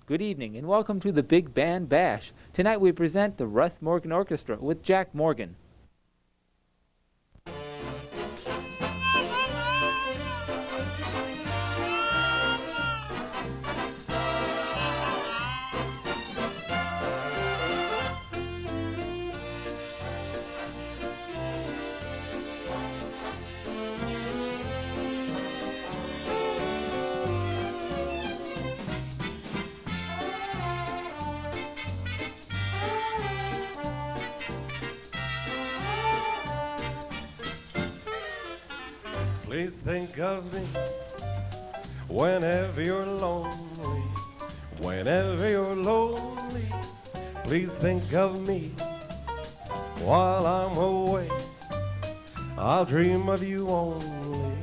Good evening and welcome to the Big Band Bash. Tonight we present the Russ Morgan Orchestra with Jack Morgan. Please think of me whenever you're lonely, whenever you're lonely. Please think of me while I'm away. I'll dream of you only,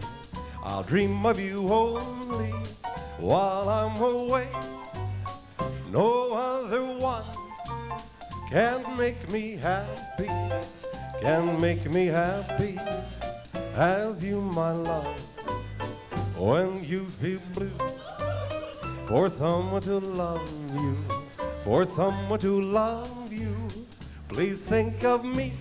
I'll dream of you only while I'm away. No other one can make me happy, can make me happy as you, my love. When you feel blue, for someone to love you, for someone to love you, please think of me.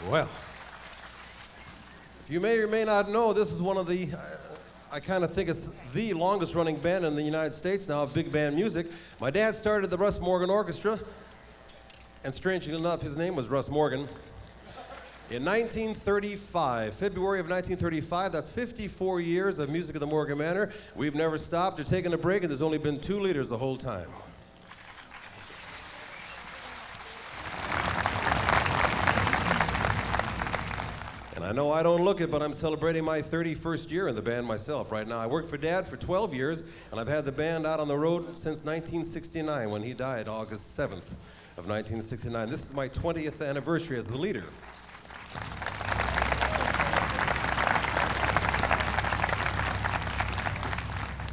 Well, if you may or may not know, this is one of the, I kind of think it's the longest running band in the United States now of big band music. My dad started the Russ Morgan Orchestra, and strangely enough, his name was Russ Morgan. In 1935, February of 1935, that's 54 years of music at the Morgan Manor. We've never stopped or taken a break, and there's only been 2 leaders the whole time. I know I don't look it, but I'm celebrating my 31st year in the band myself right now. I worked for Dad for 12 years, and I've had the band out on the road since 1969 when he died, August 7th of 1969. This is my 20th anniversary as the leader.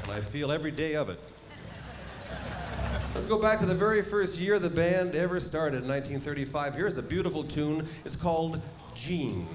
And I feel every day of it. Let's go back to the very first year the band ever started in 1935. Here's a beautiful tune. It's called Jean.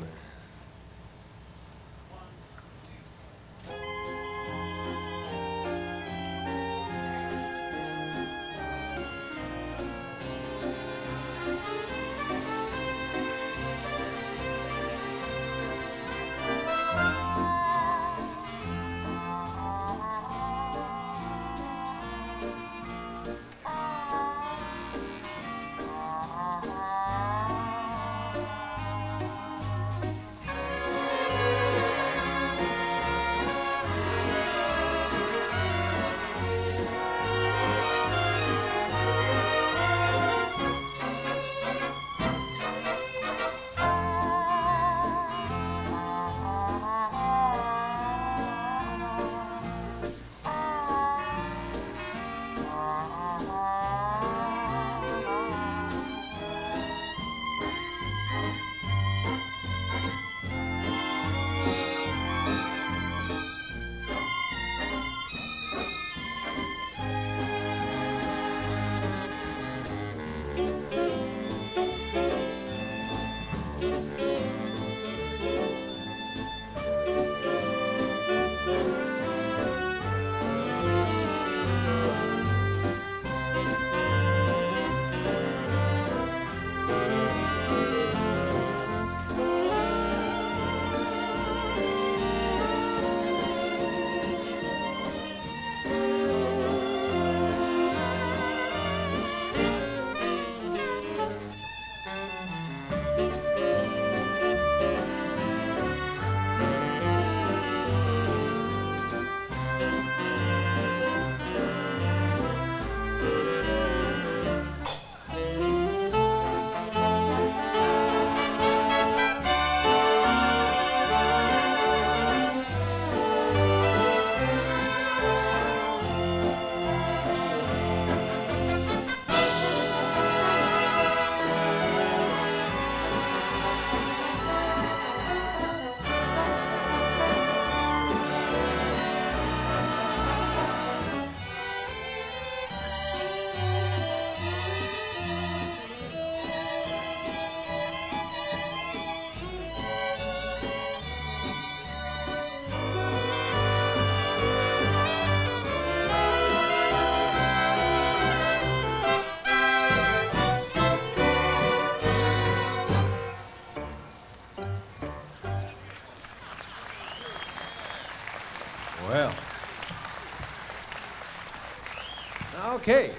Okay.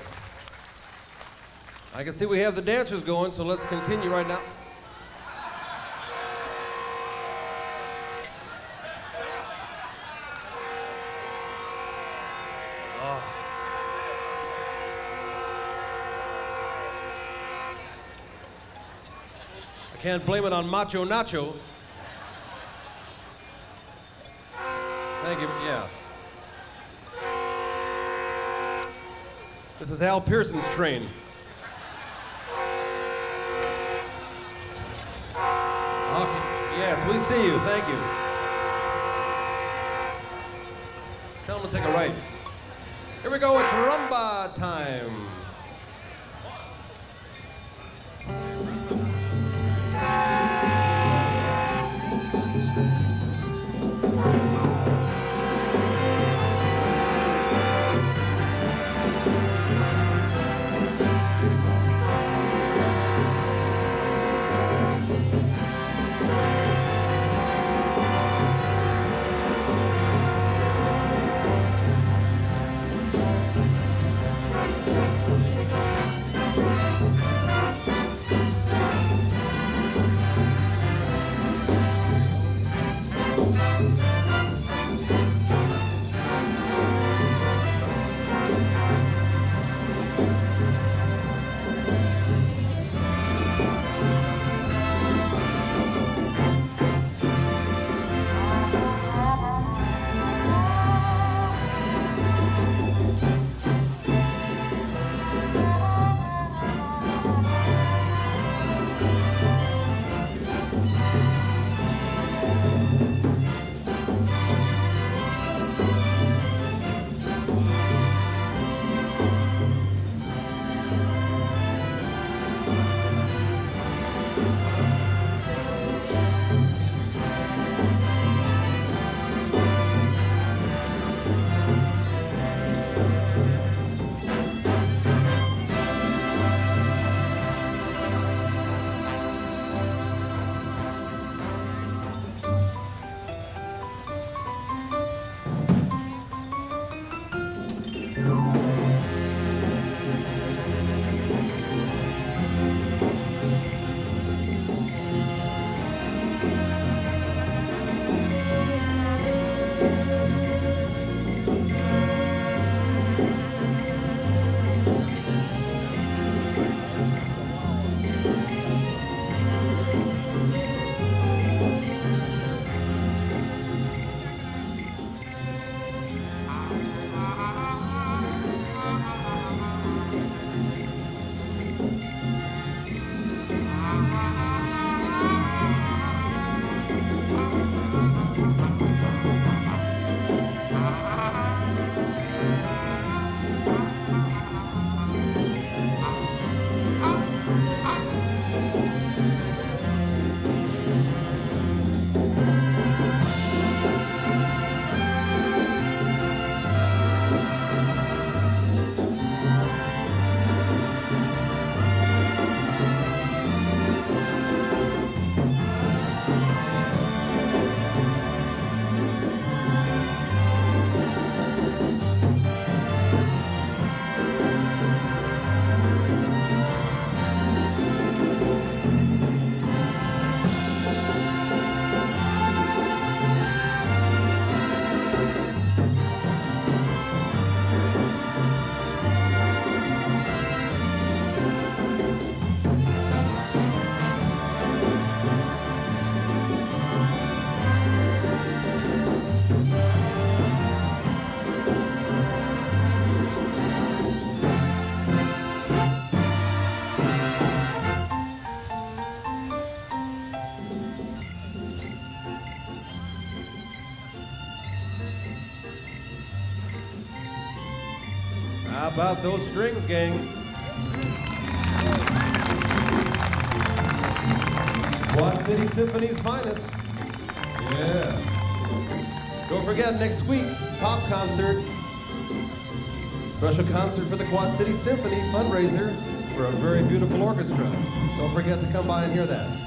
I can see we have the dancers going, so let's continue right now. I can't blame it on Macho Nacho. Thank you, yeah. This is Al Pearson's train. Okay, yes, we see you, thank you. Tell them to take a right. Here we go, it's rumba time. How about those strings, gang? Quad City Symphony's finest. Yeah. Don't forget, next week, pop concert. Special concert for the Quad City Symphony fundraiser for a very beautiful orchestra. Don't forget to come by and hear that.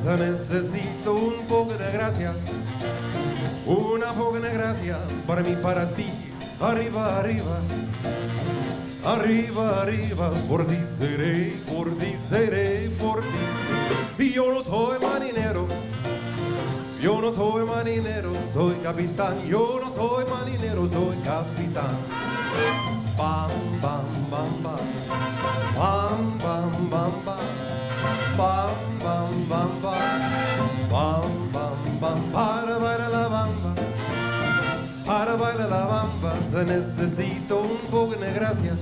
se necesito un poco de gracia, una poca de gracia para mí, para ti. Arriba, arriba, arriba, arriba, por ti seré, por ti seré, por ti seré. Y yo no soy marinero, yo no soy marinero, soy capitán. Yo no soy marinero, soy capitán. Bam, bam, bam, bam, bam, bam, bam, bam, bam, bam, bam, bam, bam, bam, para bailar la bamba, para bailar la bamba se necesita un poco de gracia,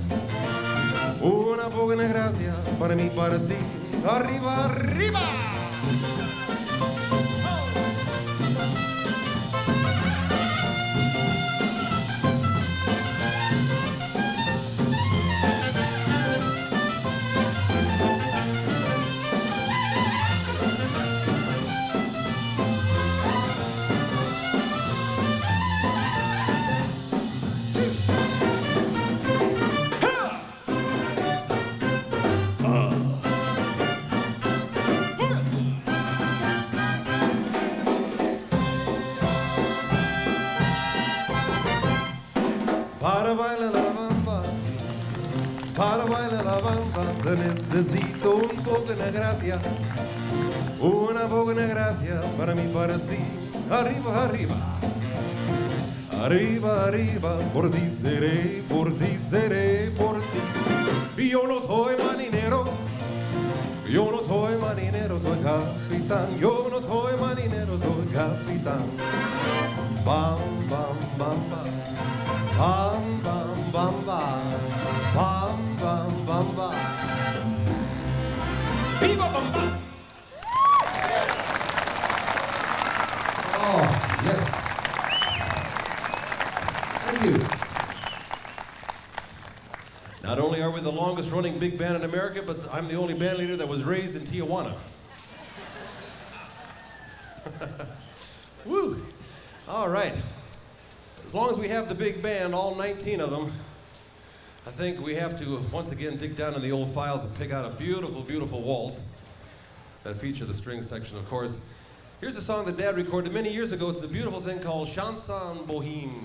una poca de gracia para mí, para ti. Arriba, arriba. Para bailar la bamba, para bailar la bamba se necesita un poco de gracia, una poca de gracia para mí, para ti. Arriba, arriba, arriba, arriba, por ti seré, por ti seré, por ti. Y yo no soy marinero, yo no soy marinero, soy capitán. Yo no soy marinero, soy capitán. Bam, bam, bam, bam. Bam, bam, bam, bam, bam, bam, bam, bam. ¡Viva bam, bam! Oh, yes. Thank you. Not only are we the longest running big band in America, but I'm the only band leader that was raised in Tijuana. Woo! All right. As long as we have the big band, all 19 of them, I think we have to once again dig down in the old files and pick out a beautiful, beautiful waltz that feature the string section, of course. Here's a song that Dad recorded many years ago. It's a beautiful thing called Chanson Bohème.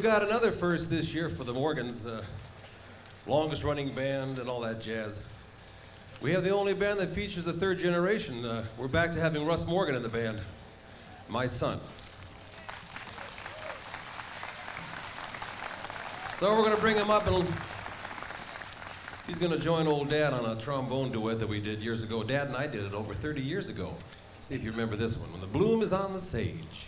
got another first this year for the Morgans, longest running band and all that jazz. We have the only band that features the third generation. We're back to having Russ Morgan in the band, my son. So we're going to bring him up and he's going to join old Dad on a trombone duet that we did years ago. Dad and I did it over 30 years ago. See if you remember this one. When the bloom is on the sage.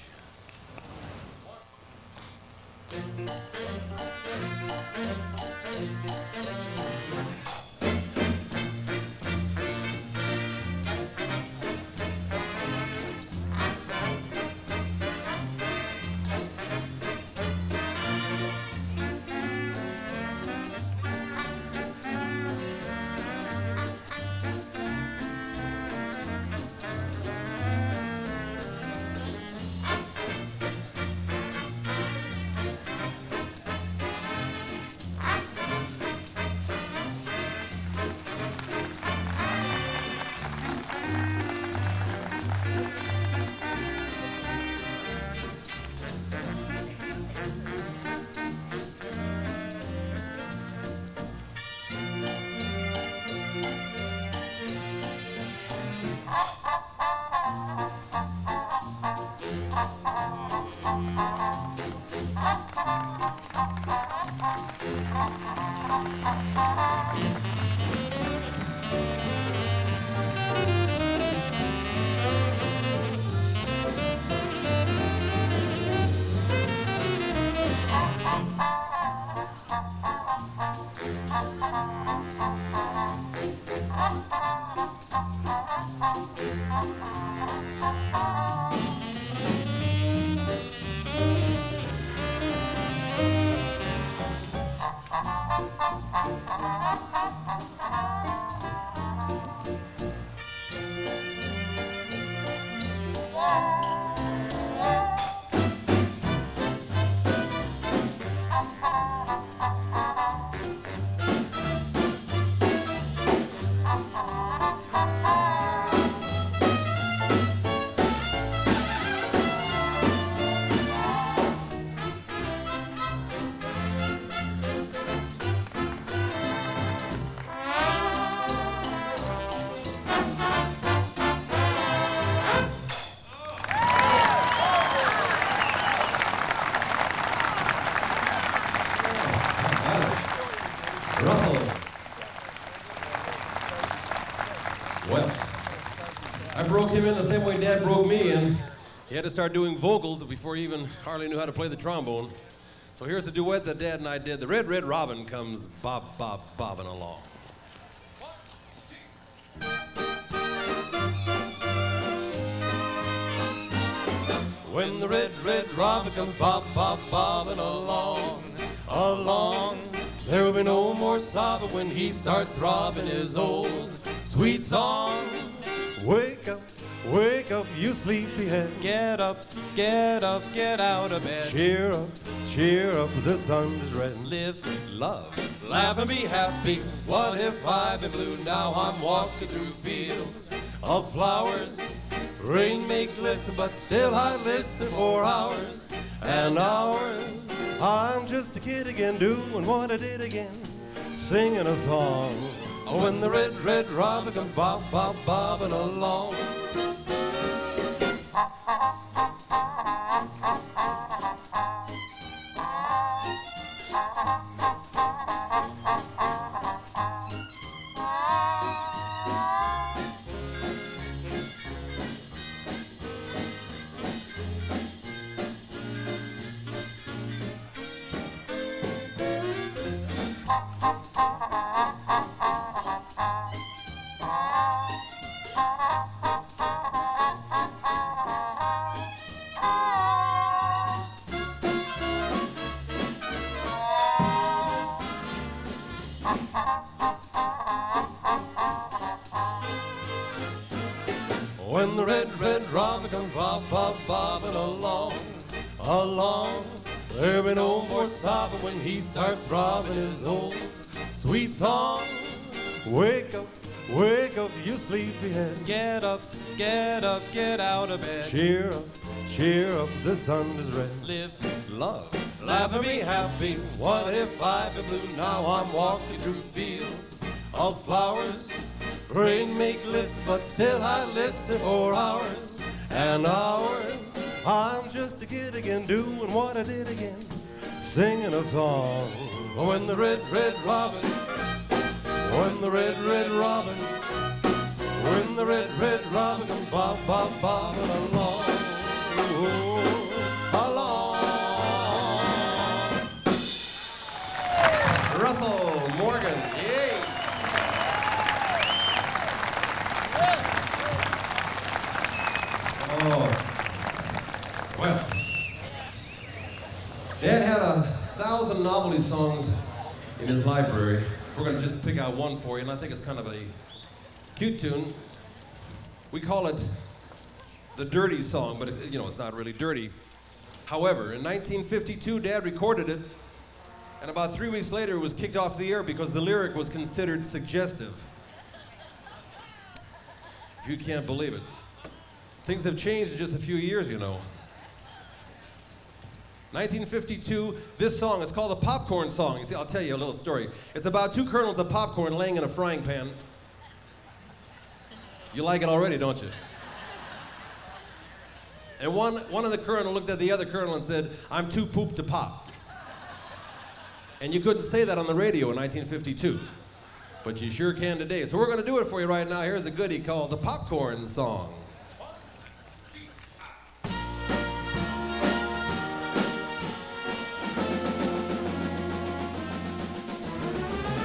Well, I broke him in the same way Dad broke me in. He had to start doing vocals before he even hardly knew how to play the trombone. So here's a duet that Dad and I did. The Red, Red Robin comes bobbing along. When the red, red robin comes bobbing along, there will be no more sobbing when he starts throbbing his old sweet song. Wake up, you sleepyhead. Get up, get out of bed. Cheer up, the sun is red. Live, love, laugh and be happy. What if I've been blue? Now I'm walking through fields of flowers. Rain may glisten, but still I listen for hours and hours. I'm just a kid again, doing what I did again, singing a song. When the red, red robin comes bobbing along. When the red, red robin comes bobbing along, there'll be no more sobbing when he starts throbbing his old sweet song. Wake up, you sleepyhead. Get up, get out of bed. Cheer up, the sun is red. Live, love, laugh at me happy. What if I've been blue? Now I'm walking through fields of flowers. Brain make lists, but still I listen for hours and hours. I'm just a kid again, doing what I did again, singing a song. When the red, red robin, when the red, red robin, when the red, red robin comes bob, bob, bobbing along, along. Russell Morgan, yay! Oh, well, Dad had 1,000 novelty songs in his library. We're going to just pick out one for you, and I think it's kind of a cute tune. We call it the dirty song, but you know, it's not really dirty. However, in 1952, Dad recorded it, and about 3 weeks later, it was kicked off the air because the lyric was considered suggestive. If you can't believe it. Things have changed in just a few years, you know. 1952, this song, it's called the Popcorn Song. You see, I'll tell you a little story. It's about 2 kernels of popcorn laying in a frying pan. You like it already, don't you? And one of the kernel looked at the other kernel and said, "I'm too pooped to pop." And you couldn't say that on the radio in 1952. But you sure can today. So we're going to do it for you right now. Here's a goodie called the Popcorn Song.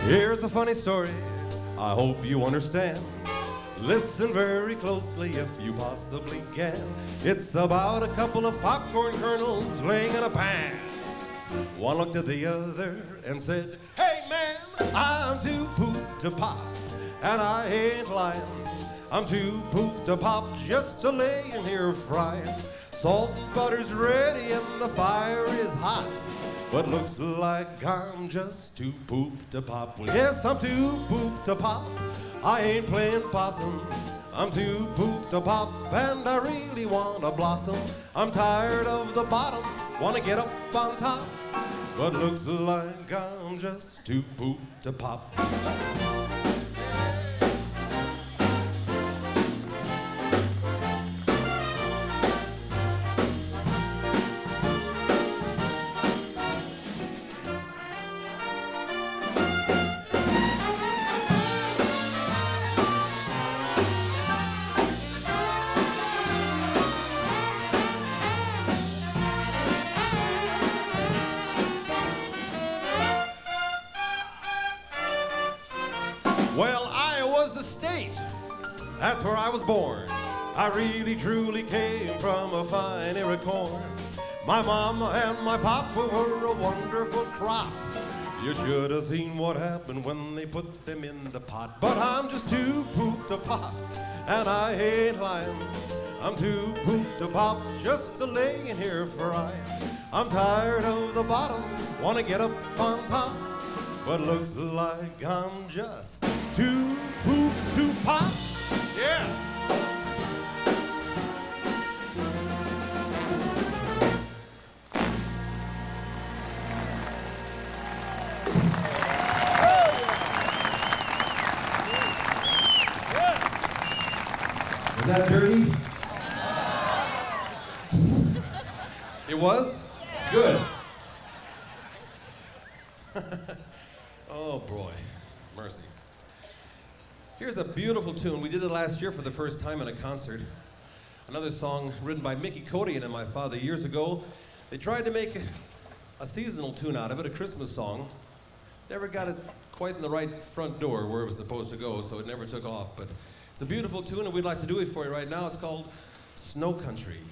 Here's a funny story, I hope you understand. Listen very closely if you possibly can. It's about a couple of popcorn kernels laying in a pan. One looked at the other and said, "Hey man, I'm too pooped to pop, and I ain't lying. I'm too pooped to pop just to lay in here frying. Salt and butter's ready and the fire is hot, but looks like I'm just too pooped to pop." Well, yes, I'm too pooped to pop. I ain't playing possum. I'm too pooped to pop, and I really wanna blossom. I'm tired of the bottom, wanna get up on top, but looks like I'm just too pooped to pop. Well, Iowa's the state. That's where I was born. I really truly came from a fine ear of corn. My mama and my papa were a wonderful crop. You should have seen what happened when they put them in the pot. But I'm just too pooped to pop, and I ain't lying. I'm too pooped to pop just to lay in here frying. I'm tired of the bottom, wanna get up on top, but looks like I'm just too pooped to pop. Yeah. Was that dirty? It was? Good. Oh boy, mercy. Here's a beautiful tune. We did it last year for the first time in a concert. Another song written by Mickey Codian and my father years ago. They tried to make a seasonal tune out of it, a Christmas song. Never got it quite in the right front door where it was supposed to go, so it never took off. But it's a beautiful tune, and we'd like to do it for you right now. It's called Snow Country.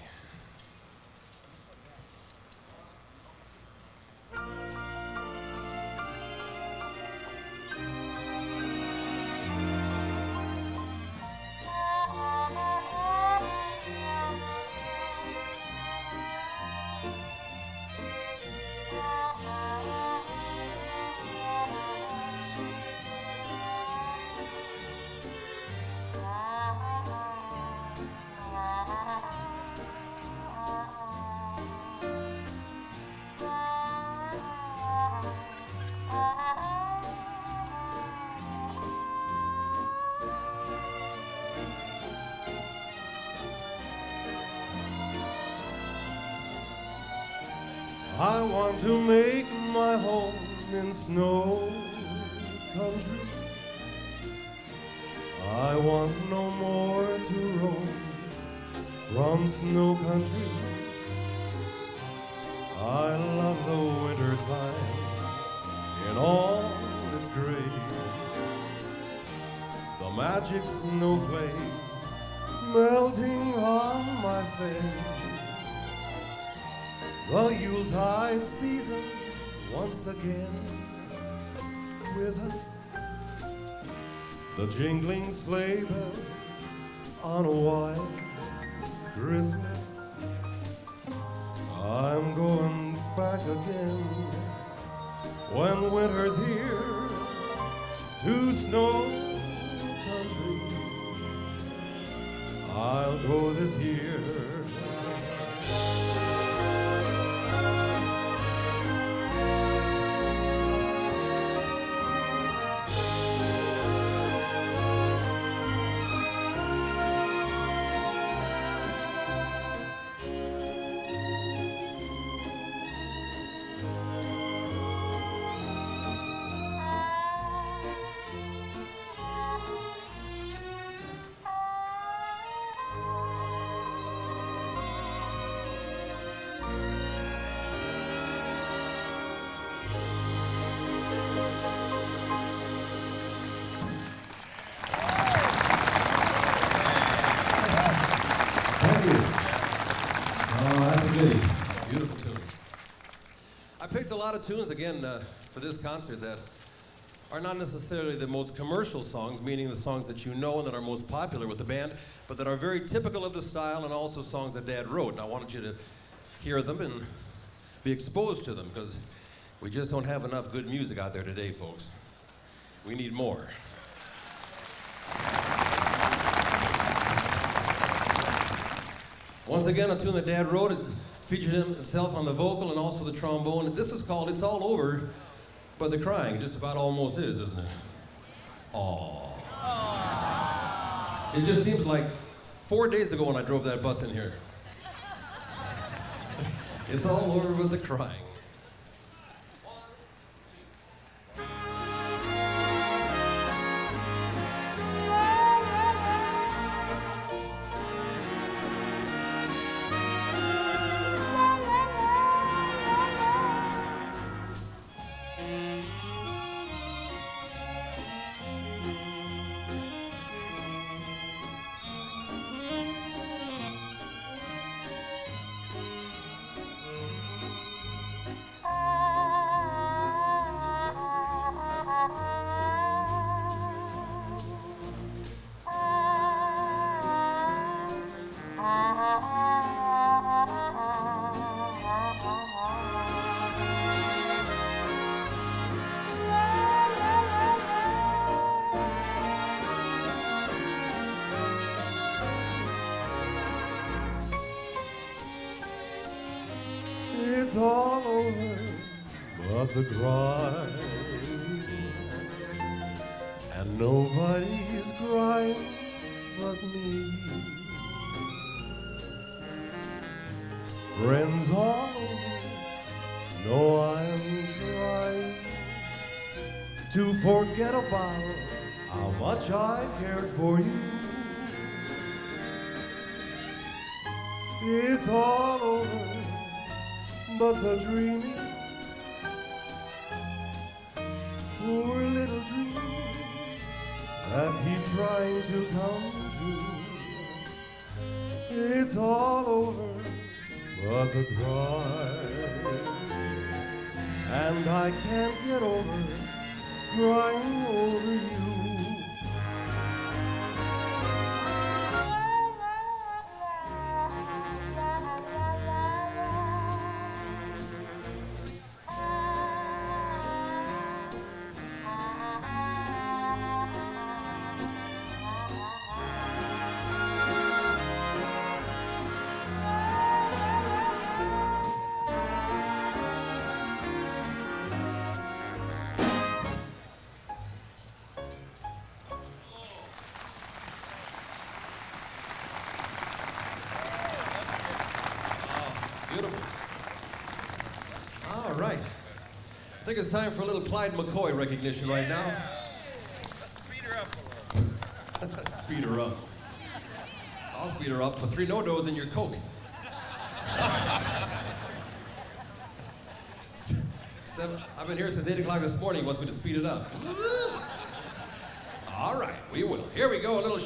I want to make my home in snow country. I want no more to roam from snow country. I love the winter time in all its grace. The magic snowflakes melting on my face. The Yuletide season once again with us. The jingling sleigh bells on a white Christmas. I'm going back again when winter's here to snow country. I'll go this year. Beautiful tune. I picked a lot of tunes again for this concert that are not necessarily the most commercial songs, meaning the songs that you know and that are most popular with the band, but that are very typical of the style and also songs that Dad wrote. And I wanted you to hear them and be exposed to them because we just don't have enough good music out there today, folks. We need more. Once again, a tune that Dad wrote. It featured himself on the vocal and also the trombone. This is called It's All Over, but the crying. It just about almost is, isn't it? Aww. It just seems like 4 days ago when I drove that bus in here. It's all over with the crying. It's all over but the crying, and nobody's crying but me. Friends all over know I'm trying to forget about how much I cared for you. It's all over but the dreaming, poor little dreams that keep trying to come true. It's all over but the crying, and I can't get over crying over you. think it's time for a little Clyde McCoy recognition right now. Let's speed her up a little. Speed her up. I'll speed her up for 3 no-dos in your Coke. I've been here since 8 o'clock this morning. He wants me to speed it up. All right, we will. Here we go, a little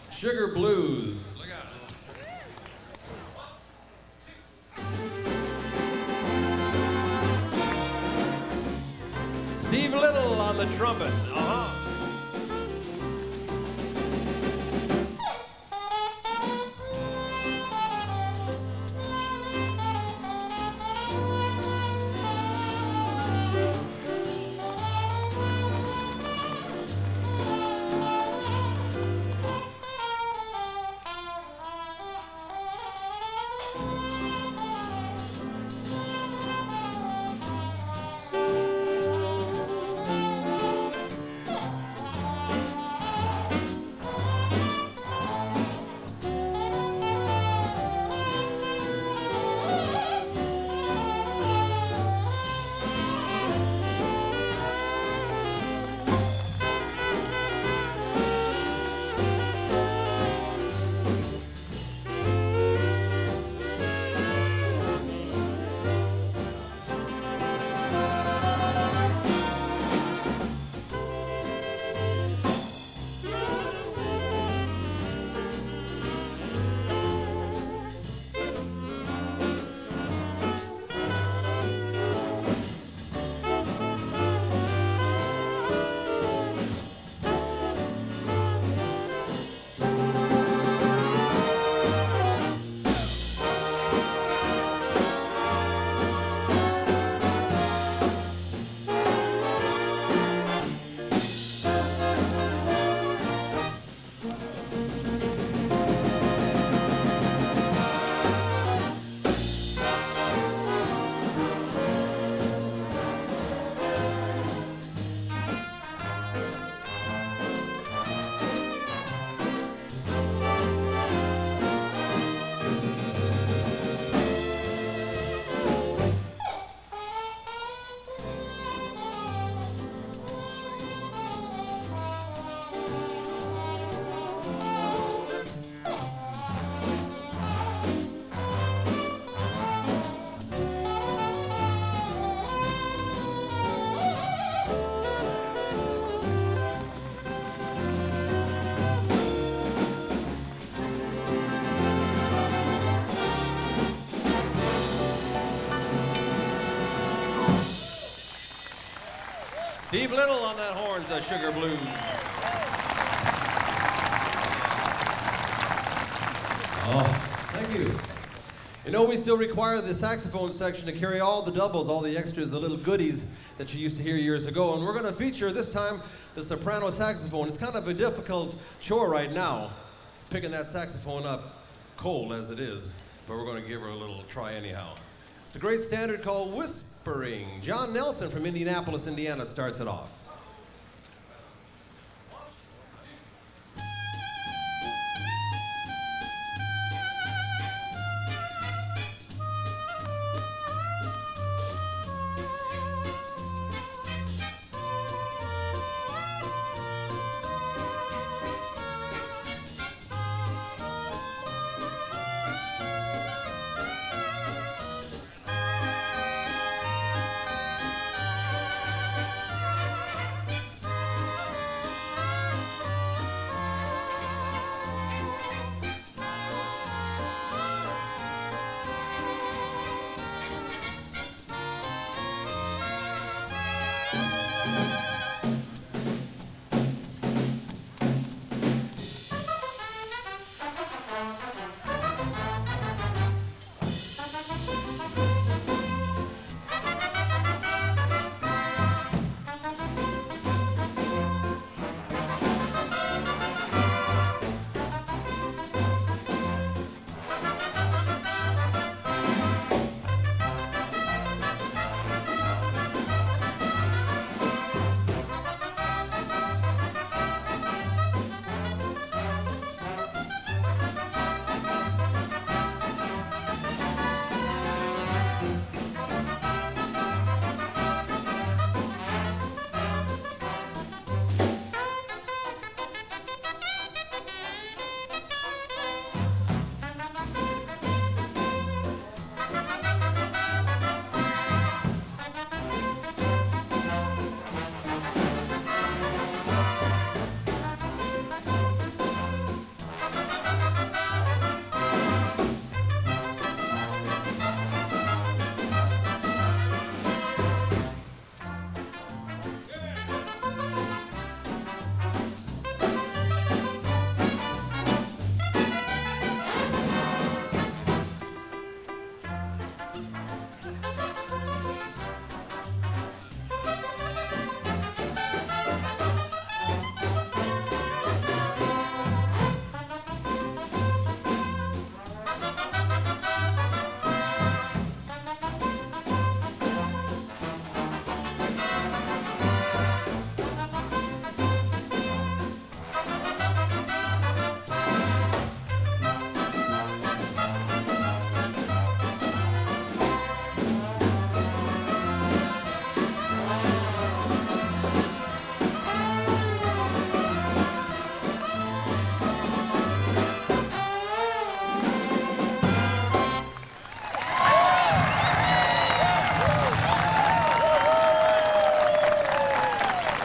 sugar blues. Look out. Steve Little on the trumpet. Steve Little on that horns, the Sugar Blues. Oh, thank you. You know, we still require the saxophone section to carry all the doubles, all the extras, the little goodies that you used to hear years ago. And we're going to feature this time the soprano saxophone. It's kind of a difficult chore right now, picking that saxophone up, cold as it is, but we're going to give her a little try anyhow. It's a great standard called Whispering. John Nelson from Indianapolis, Indiana starts it off.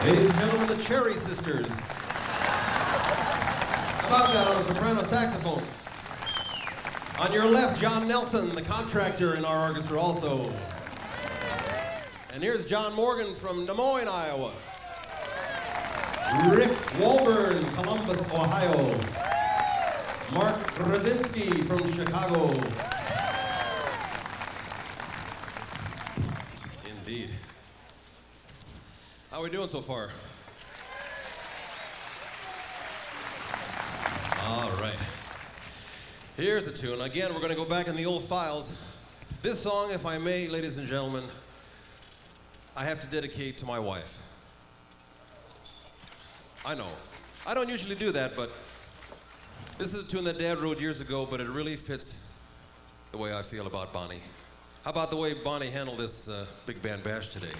Ladies and gentlemen, the Cherry Sisters. How about that on the soprano saxophone? On your left, John Nelson, the contractor in our orchestra also. And here's John Morgan from Des Moines, Iowa. Rick Walburn, Columbus, Ohio. Mark Krasinski from Chicago. Indeed. How are we doing so far? All right. Here's the tune. Again, we're going to go back in the old files. This song, if I may, ladies and gentlemen, I have to dedicate to my wife. I know. I don't usually do that, but this is a tune that Dad wrote years ago, but it really fits the way I feel about Bonnie. How about the way Bonnie handled this big band bash today?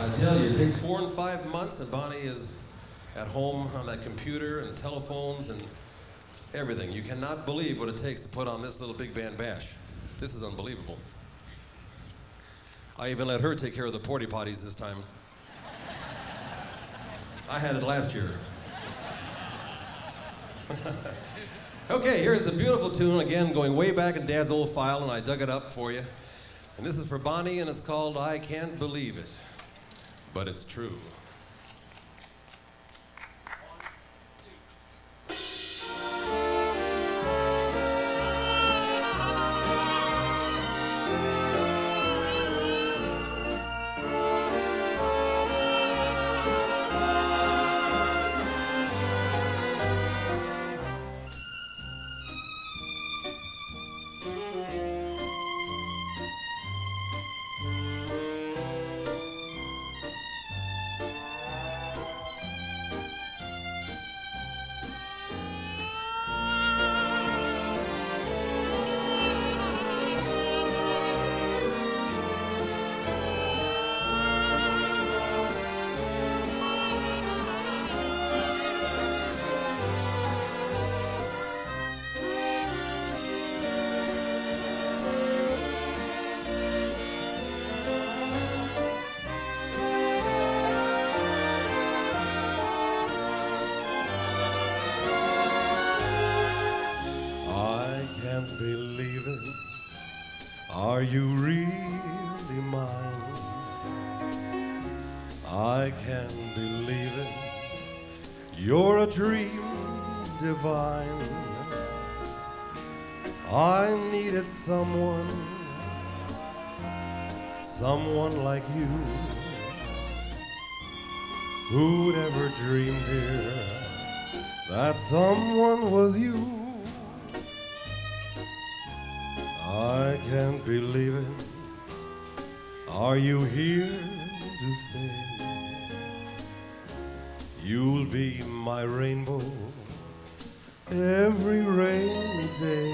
I tell you, it takes 4 and 5 months, and Bonnie is at home on that computer and telephones and everything. You cannot believe what it takes to put on this little big band bash. This is unbelievable. I even let her take care of the porta potties this time. I had it last year. Okay, here's a beautiful tune, again, going way back in Dad's old file, and I dug it up for you. And this is for Bonnie, and it's called I Can't Believe It, But It's True. Believe it. Are you really mine? I can't believe it. You're a dream divine. I needed someone like you. Who'd ever dream, dear, that someone was you? I can't believe it. Are you here to stay? You'll be my rainbow every rainy day.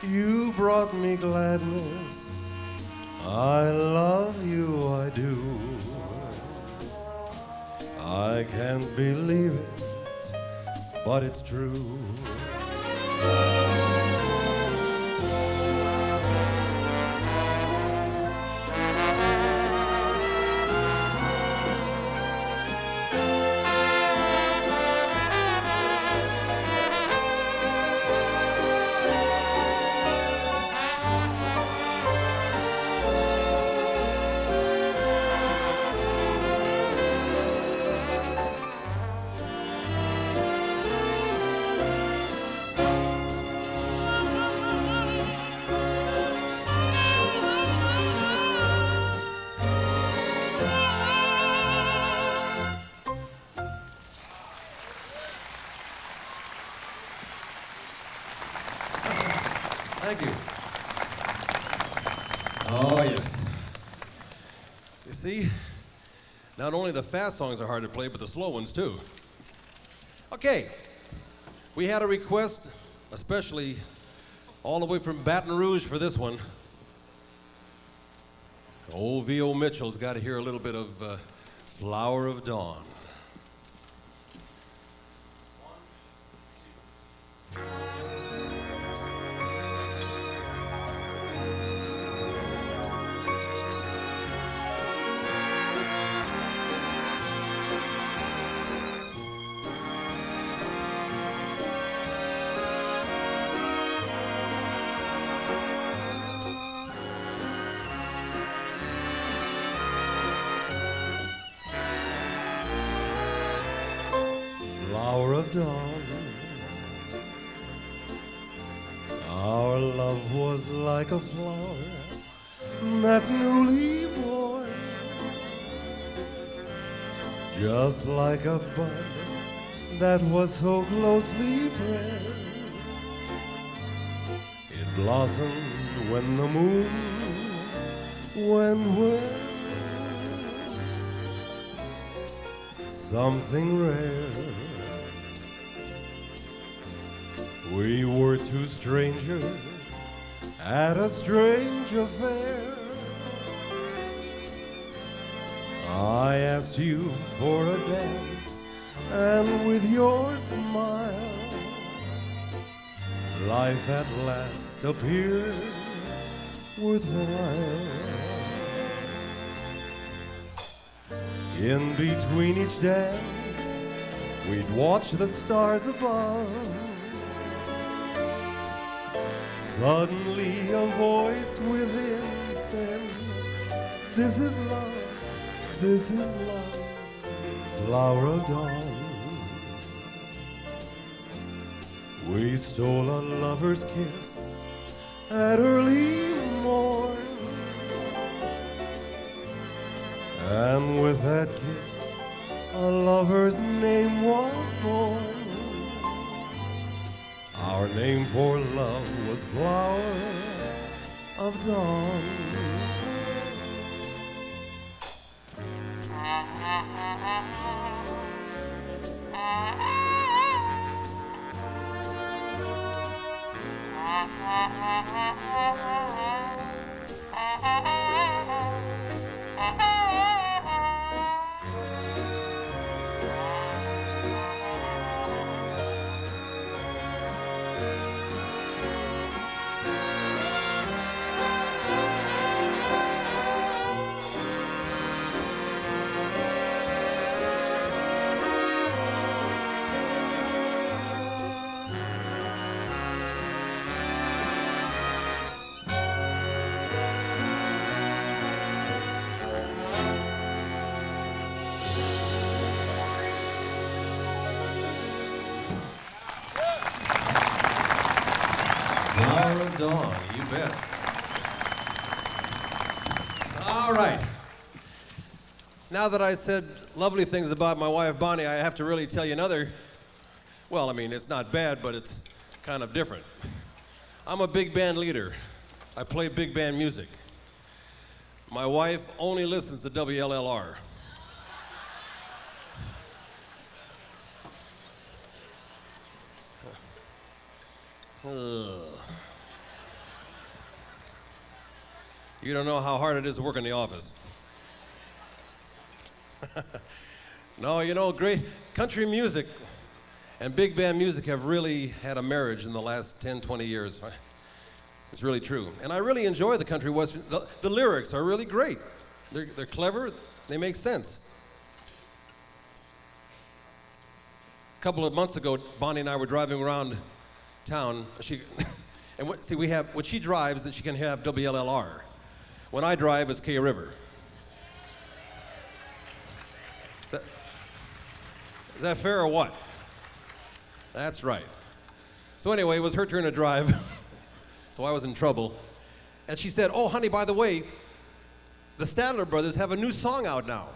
You brought me gladness. I love you, I do. I can't believe it, but it's true. Thank you. Oh, yes. You see, not only the fast songs are hard to play, but the slow ones, too. Okay, we had a request, especially all the way from Baton Rouge for this one. Old V.O. Mitchell's got to hear a little bit of Flower of Dawn. 1, 2. of dawn. Our love was like a flower that's newly born, just like a bud that was so closely bred. It blossomed when the moon went west. Something rare. We were two strangers at a strange affair. I asked you for a dance, and with your smile, life at last appeared worthwhile. In between each dance, we'd watch the stars above. Suddenly a voice within said, "This is love, this is love, flower of dawn." We stole a lover's kiss at early morn, and with that kiss a lover's name was born. Our name for love was Flower of Dawn. Flower of Dawn, you bet. All right. Now that I said lovely things about my wife Bonnie, I have to really tell you another. Well, I mean, it's not bad, but it's kind of different. I'm a big band leader. I play big band music. My wife only listens to WLLR. You don't know how hard it is to work in the office. No, you know, great country music and big band music have really had a marriage in the last 10, 20 years. It's really true. And I really enjoy the country western. The lyrics are really great. They're clever. They make sense. A couple of months ago, Bonnie and I were driving around town. When she drives, then she can have WLLR. When I drive, it's K River. Is that fair or what? That's right. So anyway, it was her turn to drive, so I was in trouble. And she said, "Oh, honey, by the way, the Statler brothers have a new song out now."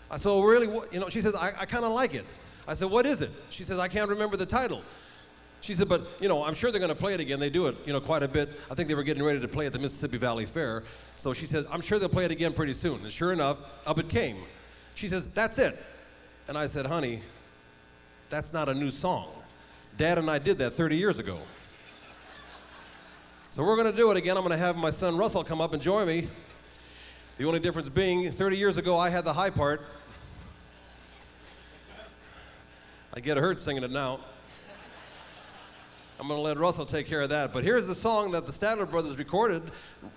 I said, "Oh, really?" She says, I kind of like it. I said, "What is it?" She says, "I can't remember the title." She said, "But, I'm sure they're going to play it again. They do it, quite a bit. I think they were getting ready to play at the Mississippi Valley Fair." So she said, "I'm sure they'll play it again pretty soon." And sure enough, up it came. She says, "That's it." And I said, "Honey, that's not a new song. Dad and I did that 30 years ago. So we're going to do it again. I'm going to have my son Russell come up and join me. The only difference being, 30 years ago, I had the high part. I get hurt singing it now. I'm going to let Russell take care of that. But here's the song that the Statler brothers recorded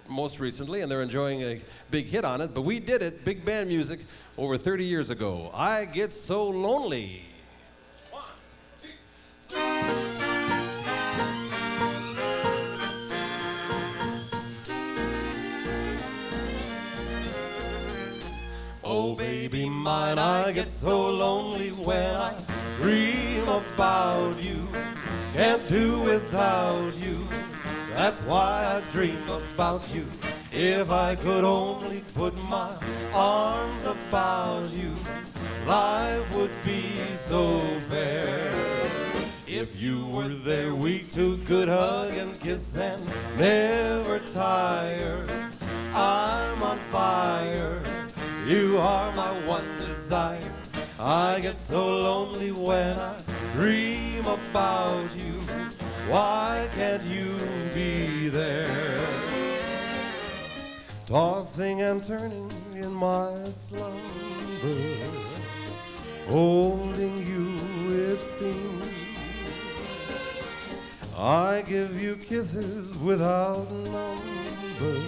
most recently, and they're enjoying a big hit on it. But we did it, big band music, over 30 years ago. I Get So Lonely. 1, 2, 3. Oh, baby mine, I get so lonely when I dream about you, can't do without you. That's why I dream about you. If I could only put my arms about you, life would be so fair. If you were there, we two could hug and kiss and never tire. I'm on fire, you are my one desire. I get so lonely when I dream about you. Why can't you be there? Tossing and turning in my slumber, holding you it seems. I give you kisses without number,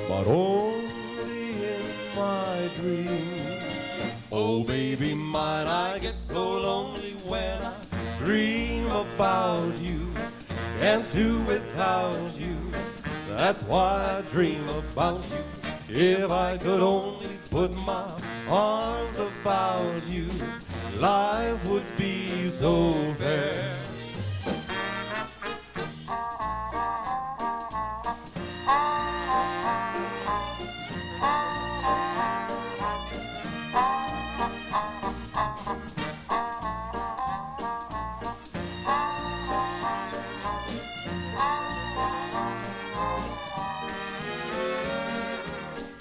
but only in my dreams. Oh baby mine, I get so lonely when I dream about you, can't do without you. That's why I dream about you. If I could only put my arms about you, life would be so fair.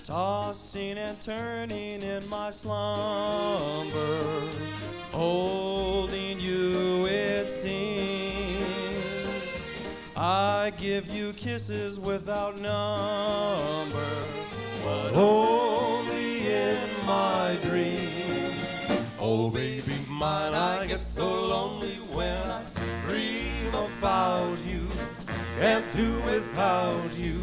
Tossing and turning in my slumber, holding you it seems. I give you kisses without number, but only in my dreams. Oh baby mine, I get so lonely when I dream about you, can't do without you.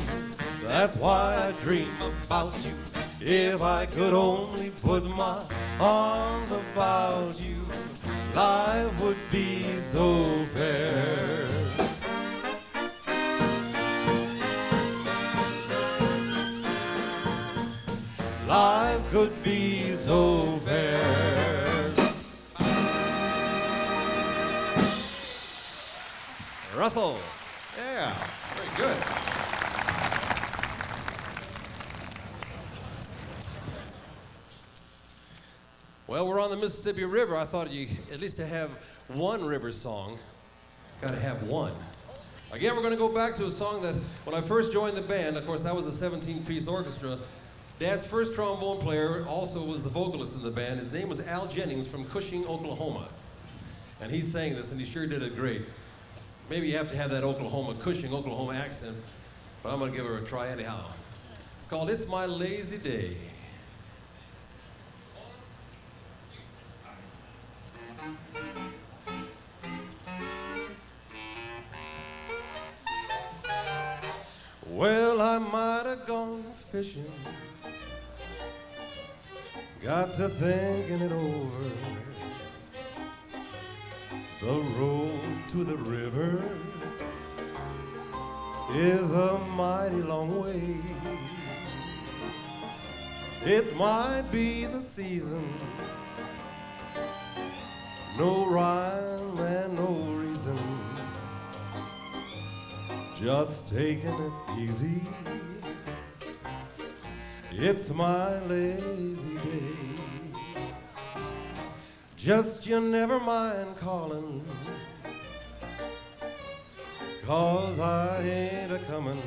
That's why I dream about you. If I could only put my arms about you, life would be so fair. Life could be so fair. Russell. Yeah, very good. Well, we're on the Mississippi River. I thought you at least to have one river song, got to have one. Again, we're going to go back to a song that when I first joined the band, of course, that was a 17-piece orchestra. Dad's first trombone player also was the vocalist in the band. His name was Al Jennings from Cushing, Oklahoma. And he sang this, and he sure did it great. Maybe you have to have that Cushing, Oklahoma accent, but I'm going to give her a try anyhow. It's called It's My Lazy Day. Well, I might have gone fishing, got to thinking it over. The road to the river is a mighty long way. It might be the season, no rhyme and no reason, just taking it easy. It's my lazy day. Just you never mind calling, 'cause I ain't a-comin'.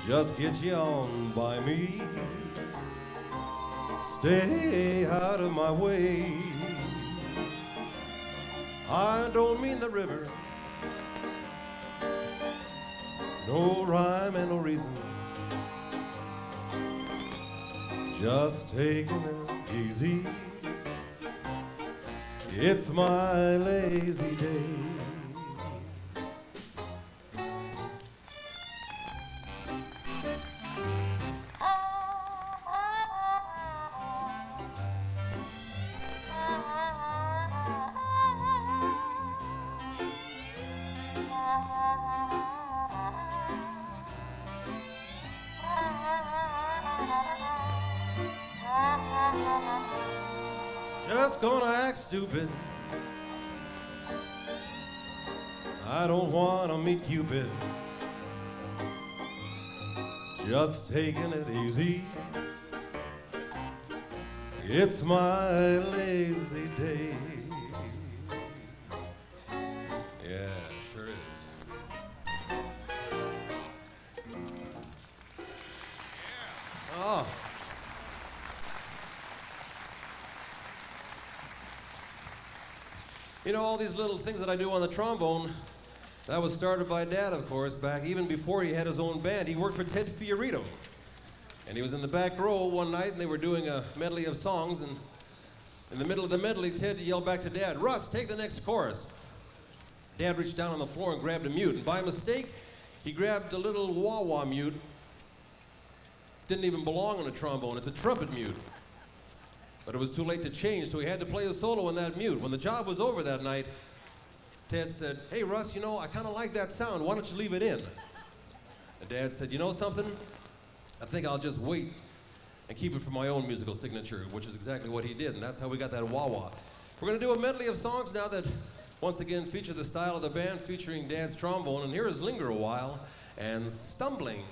Just get you on by me, stay out of my way. I don't mean the river, no rhyme and no reason, just taking it easy. It's my lazy day. just gonna act stupid. I don't wanna meet Cupid. Just taking it easy. It's my lazy day. Yeah, sure is. Oh. You know, all these little things that I do on the trombone, that was started by Dad, of course, back even before he had his own band. He worked for Ted Fiorito. And he was in the back row one night, and they were doing a medley of songs, and in the middle of the medley, Ted yelled back to Dad, "Russ, take the next chorus." Dad reached down on the floor and grabbed a mute, and by mistake, he grabbed a little wah-wah mute. Didn't even belong on a trombone. It's a trumpet mute. But it was too late to change, so he had to play a solo on that mute. When the job was over that night, Ted said, "Hey, Russ, you know, I kind of like that sound. Why don't you leave it in?" And Dad said, "You know something? I think I'll just wait and keep it for my own musical signature," which is exactly what he did, and that's how we got that wah-wah. We're going to do a medley of songs now that once again feature the style of the band, featuring Dad's trombone, and here is "Linger a While" and "Stumbling."